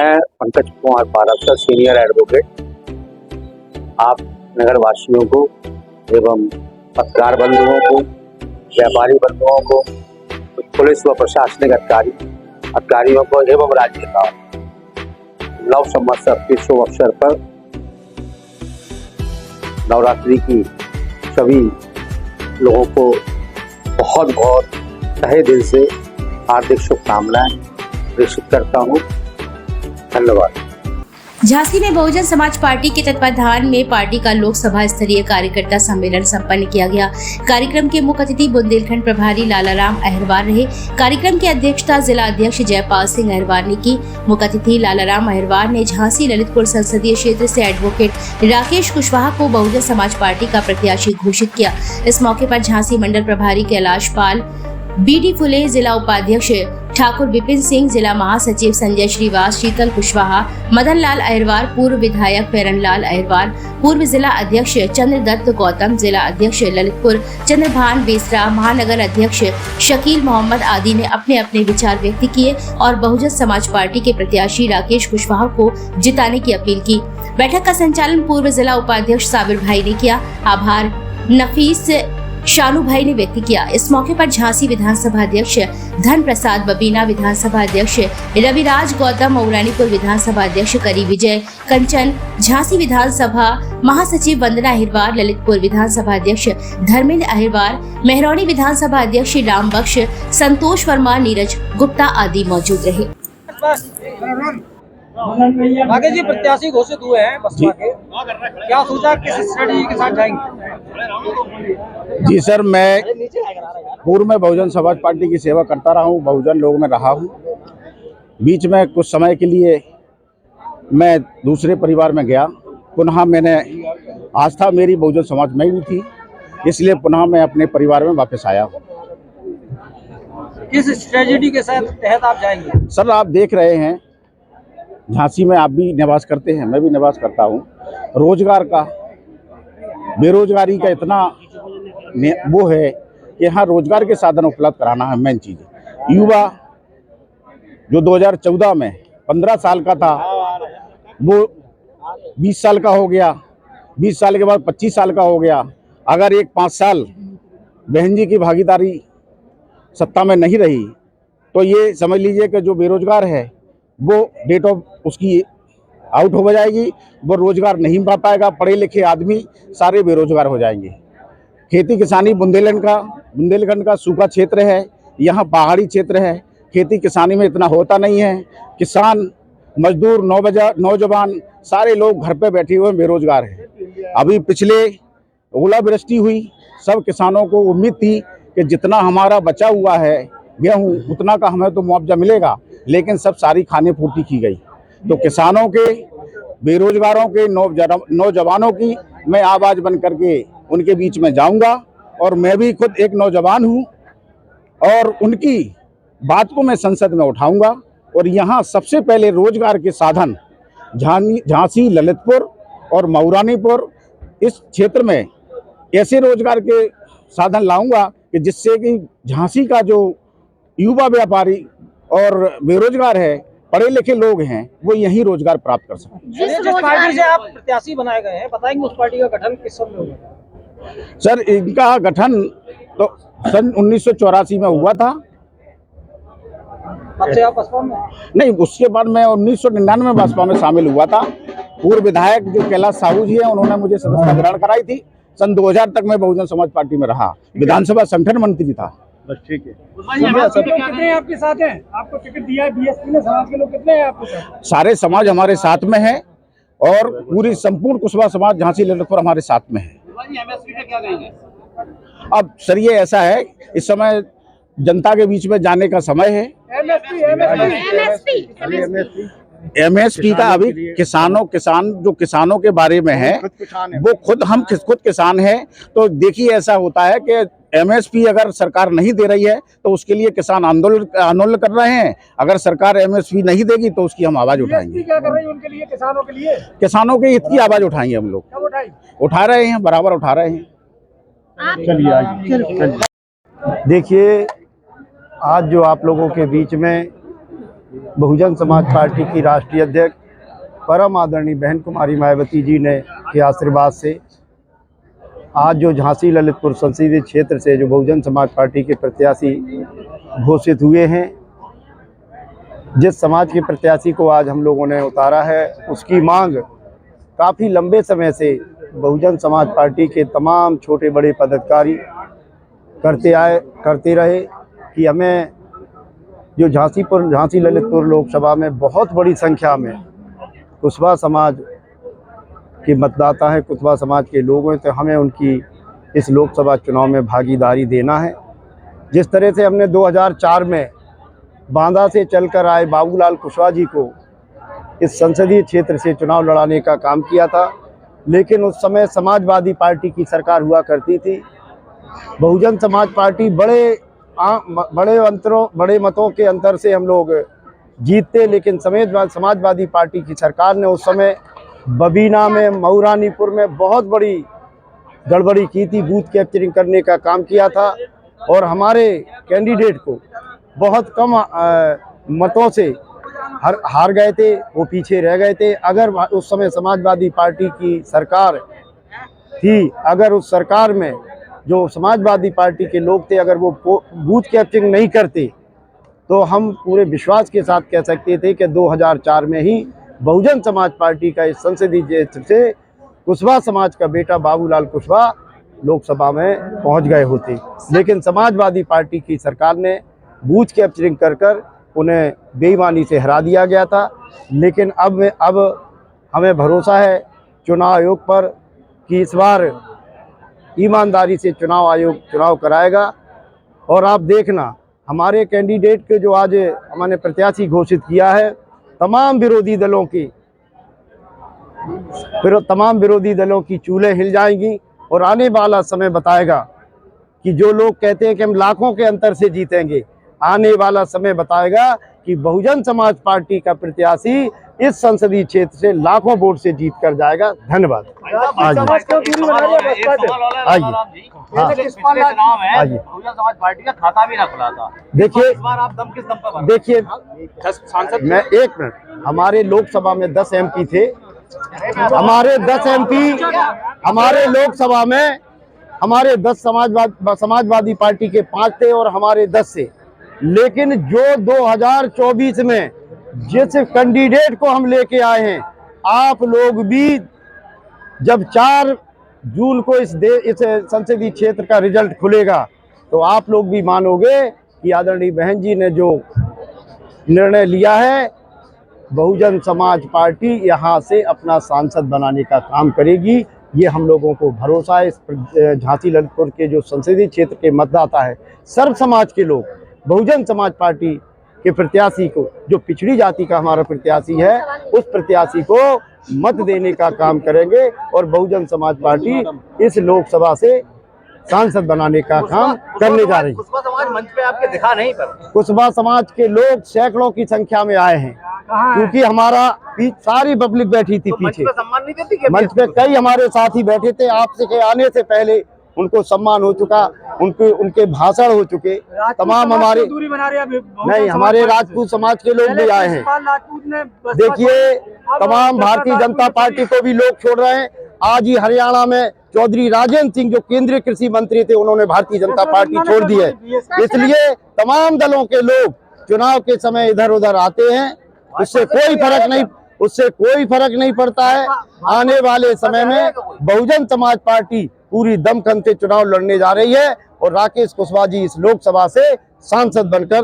मैं पंकज कुमार पारकर, senior advocate, आप नगर वासियों को एवं पत्रकार बंधुओं को, व्यापारी बंधुओं को, पुलिस व प्रशासनिक अधिकारियों को एवं राज्य का नव संवत्सर के शुभ अवसर पर नवरात्रि की सभी लोगों को बहुत बहुत तहे दिल से हार्दिक शुभकामनाएं प्रेषित करता हूँ। धन्यवाद। झांसी में बहुजन समाज पार्टी के तत्वाधान में पार्टी का लोकसभा स्तरीय कार्यकर्ता सम्मेलन संपन्न किया गया। कार्यक्रम के मुख्य अतिथि बुंदेलखंड प्रभारी लालाराम अहिरवार रहे। कार्यक्रम की अध्यक्षता जिला अध्यक्ष जयपाल सिंह अहिरवार ने की। मुख्य अतिथि लालाराम अहिरवार ने झांसी ललितपुर संसदीय क्षेत्र से एडवोकेट राकेश कुशवाहा को बहुजन समाज पार्टी का प्रत्याशी घोषित किया। इस मौके पर झांसी मंडल प्रभारी कैलाश पाल, बीडी फुले, जिला उपाध्यक्ष ठाकुर विपिन सिंह, जिला महासचिव संजय श्रीवास, शीतल कुशवाहा, मदन लाल अहिरवार, पूर्व विधायक फेरन लाल अहिरवार, पूर्व जिला अध्यक्ष चंद्रदत्त गौतम, जिला अध्यक्ष ललितपुर चंद्रभान बेसरा, महानगर अध्यक्ष शकील मोहम्मद आदि ने अपने अपने विचार व्यक्त किए और बहुजन समाज पार्टी के प्रत्याशी राकेश कुशवाहा को जिताने की अपील की। बैठक का संचालन पूर्व जिला उपाध्यक्ष साबिर भाई ने किया। आभार नफीस शानू भाई ने व्यक्त किया। इस मौके पर झांसी विधानसभा अध्यक्ष धन प्रसाद बबीना, विधानसभा अध्यक्ष रविराज गौतम, मऊरानीपुर विधानसभा अध्यक्ष करी विजय कंचन, झांसी विधानसभा महासचिव वंदना अहिरवार, ललितपुर विधानसभा अध्यक्ष धर्मेंद्र अहिरवार, मेहरौनी विधानसभा अध्यक्ष राम बख्श, संतोष वर्मा, नीरज गुप्ता आदि मौजूद रहे। राकेश जी प्रत्याशी घोषित हुए हैं बसपा के, क्या सोचा, किस स्ट्रेटेजी के साथ जाएंगे? जी सर, मैं पूर्व में बहुजन समाज पार्टी की सेवा करता रहा हूँ, बहुजन लोग में रहा हूँ। बीच में कुछ समय के लिए मैं दूसरे परिवार में गया, पुनः मैंने आस्था मेरी बहुजन समाज में ही थी, इसलिए पुनः मैं अपने परिवार में वापस आया हूँ। किस स्ट्रेटेजी के तहत आप जाएंगे? सर, आप देख रहे हैं झांसी में आप भी निवास करते हैं, मैं भी निवास करता हूँ। रोजगार का, बेरोजगारी का इतना वो है कि यहाँ रोजगार के साधन उपलब्ध कराना है मेन चीज़। युवा जो 2014 में 15 साल का था वो 20 साल का हो गया, 20 साल के बाद 25 साल का हो गया। अगर एक 5 साल बहन जी की भागीदारी सत्ता में नहीं रही तो ये समझ लीजिए कि जो बेरोजगार है वो डेट ऑफ उसकी आउट हो जाएगी, वो रोजगार नहीं पा पाएगा। पढ़े लिखे आदमी सारे बेरोजगार हो जाएंगे। खेती किसानी बुंदेलखंड का सूखा क्षेत्र है, यहाँ पहाड़ी क्षेत्र है, खेती किसानी में इतना होता नहीं है। किसान मजदूर नौजवान सारे लोग घर पे बैठे हुए बेरोजगार हैं। अभी पिछले ओलावृष्टि हुई, सब किसानों को उम्मीद थी कि जितना हमारा बचा हुआ है गेहूँ उतना का हमें तो मुआवजा मिलेगा, लेकिन सब सारी खाने पूर्ति की गई। तो किसानों के, बेरोजगारों के, नौजवानों की मैं आवाज़ बन करके उनके बीच में जाऊंगा और मैं भी खुद एक नौजवान हूं और उनकी बात को मैं संसद में उठाऊंगा। और यहाँ सबसे पहले रोजगार के साधन झांसी, ललितपुर और मऊरानीपुर इस क्षेत्र में ऐसे रोजगार के साधन लाऊंगा कि जिससे कि झांसी का जो युवा व्यापारी और बेरोजगार है, पढ़े लिखे लोग हैं, वो यही रोजगार प्राप्त कर सकें। जिस पार्टी से आप प्रत्याशी बनाए गए हैं, बताएंगे उस पार्टी का गठन किस समय होगा? सर, इनका गठन तो सन 1984 में हुआ था। तब से आप बसपा में? नहीं, उसके बाद मैं 1999 में बसपा में शामिल हुआ था। पूर्व विधायक जो कैलाश साहू जी हैं, उन्होंने मुझे सदस्यता ग्रहण कराई थी। सन 2000 तक मैं बहुजन समाज पार्टी में रहा, विधानसभा संगठन मंत्री था। बस ठीक है। कितने आपके साथ हैं? आपको टिकट दिया है बीएसपी ने, समाज के लोग कितने हैं आपके साथ? सारे समाज हमारे साथ में है और पूरी संपूर्ण कुशवाहा समाज झांसी ललितपुर हमारे साथ में है। क्या कहेंगे? अब सर ये ऐसा है, इस समय जनता के बीच में जाने का समय है। एमएसपी का अभी किसानों के बारे में है, वो हम खुद किसान हैं। तो देखिए ऐसा होता है कि एमएसपी अगर सरकार नहीं दे रही है तो उसके लिए किसान आंदोलन कर रहे हैं। अगर सरकार एमएसपी नहीं देगी तो उसकी हम आवाज उठाएंगे। क्या कर रही है उनके लिए, किसानों के लिए? किसानों के हित की आवाज उठाएंगे हम लोग। उठा रहे हैं, बराबर उठा रहे हैं। चलिए आइए। देखिए, आज जो आप लोगों के बीच में बहुजन समाज पार्टी की राष्ट्रीय अध्यक्ष परम आदरणीय बहन कुमारी मायावती जी ने के आशीर्वाद से आज जो झांसी ललितपुर संसदीय क्षेत्र से जो बहुजन समाज पार्टी के प्रत्याशी घोषित हुए हैं, जिस समाज के प्रत्याशी को आज हम लोगों ने उतारा है, उसकी मांग काफ़ी लंबे समय से बहुजन समाज पार्टी के तमाम छोटे बड़े पदाधिकारी करते रहे कि हमें जो झांसी ललितपुर लोकसभा में बहुत बड़ी संख्या में कुशवाहा समाज के मतदाता हैं, कुशवाहा समाज के लोग हैं, तो हमें उनकी इस लोकसभा चुनाव में भागीदारी देना है। जिस तरह से हमने 2004 में बांदा से चलकर आए बाबूलाल कुशवाहा जी को इस संसदीय क्षेत्र से चुनाव लड़ाने का काम किया था, लेकिन उस समय समाजवादी पार्टी की सरकार हुआ करती थी। बहुजन समाज पार्टी बड़े मतों के अंतर से हम लोग जीतते, लेकिन समाजवादी पार्टी की सरकार ने उस समय बबीना में, मऊरानीपुर में बहुत बड़ी गड़बड़ी की थी, बूथ कैप्चरिंग करने का काम किया था और हमारे कैंडिडेट को बहुत कम मतों से हार गए थे, वो पीछे रह गए थे। अगर उस समय समाजवादी पार्टी की सरकार थी, अगर उस सरकार में जो समाजवादी पार्टी के लोग थे, अगर वो बूथ कैप्चरिंग नहीं करते, तो हम पूरे विश्वास के साथ कह सकते थे कि 2004 में ही बहुजन समाज पार्टी का इस संसदीय क्षेत्र से कुशवाहा समाज का बेटा बाबूलाल कुशवाहा लोकसभा में पहुंच गए होते। लेकिन समाजवादी पार्टी की सरकार ने बूथ कैप्चरिंग कर उन्हें बेईमानी से हरा दिया गया था। लेकिन अब हमें भरोसा है चुनाव आयोग पर कि इस बार ईमानदारी से चुनाव आयोग चुनाव कराएगा। और आप देखना, हमारे कैंडिडेट के जो आज हमने प्रत्याशी घोषित किया है, तमाम विरोधी दलों की चूल्हे हिल जाएंगी और आने वाला समय बताएगा कि जो लोग कहते हैं कि हम लाखों के अंतर से जीतेंगे, आने वाला समय बताएगा कि बहुजन समाज पार्टी का प्रत्याशी इस संसदीय क्षेत्र से लाखों वोट से जीत कर जाएगा। धन्यवाद। बहुजन समाज पार्टी का खाता भी ना खुला था। देखिए, इस बार आप दम किस दम पर? देखिए, मैं एक मिनट, हमारे लोकसभा में 10 MP थे, हमारे 10 MP हमारे लोकसभा में हमारे 10 समाजवादी पार्टी के 5 थे और हमारे 10 से। लेकिन जो 2024 में जिस कैंडिडेट को हम लेके आए हैं, आप लोग भी जब 4 जून को इस संसदीय क्षेत्र का रिजल्ट खुलेगा, तो आप लोग भी मानोगे कि आदरणीय बहन जी ने जो निर्णय लिया है, बहुजन समाज पार्टी यहाँ से अपना सांसद बनाने का काम करेगी। ये हम लोगों को भरोसा है। इस झांसी ललितपुर के जो संसदीय क्षेत्र के मतदाता है, सर्व समाज के लोग बहुजन समाज पार्टी के प्रत्याशी को, जो पिछड़ी जाति का हमारा प्रत्याशी है, उस प्रत्याशी को मत देने का काम करेंगे और बहुजन समाज पार्टी इस लोकसभा से सांसद बनाने का काम करने जा रही है। कुशवाहा समाज मंच पे आपके दिखा नहीं, पर कुशवाहा समाज के लोग सैकड़ों की संख्या में आए हैं, क्योंकि हमारा सारी पब्लिक बैठी थी पीछे। सम्मान नहीं देती क्या? मंच पे कई हमारे साथी बैठे थे, आपसे के आने से पहले उनको सम्मान हो चुका, उनके भाषण हो चुके। तमाम हमारे दूरी बना रहे नहीं, हमारे राजपूत समाज के लोग भी आए हैं। देखिए, तमाम भारतीय जनता पार्टी को भी लोग छोड़ रहे हैं। आज ही हरियाणा में चौधरी राजेंद्र सिंह, जो केंद्रीय कृषि मंत्री थे, उन्होंने भारतीय जनता पार्टी छोड़ दी है। इसलिए तमाम दलों के लोग चुनाव के समय इधर उधर आते हैं, उससे कोई फर्क नहीं पड़ता है। आने वाले समय में बहुजन समाज पार्टी पूरी दमखम से चुनाव लड़ने जा रही है और राकेश कुशवाहा जी इस लोकसभा से सांसद बनकर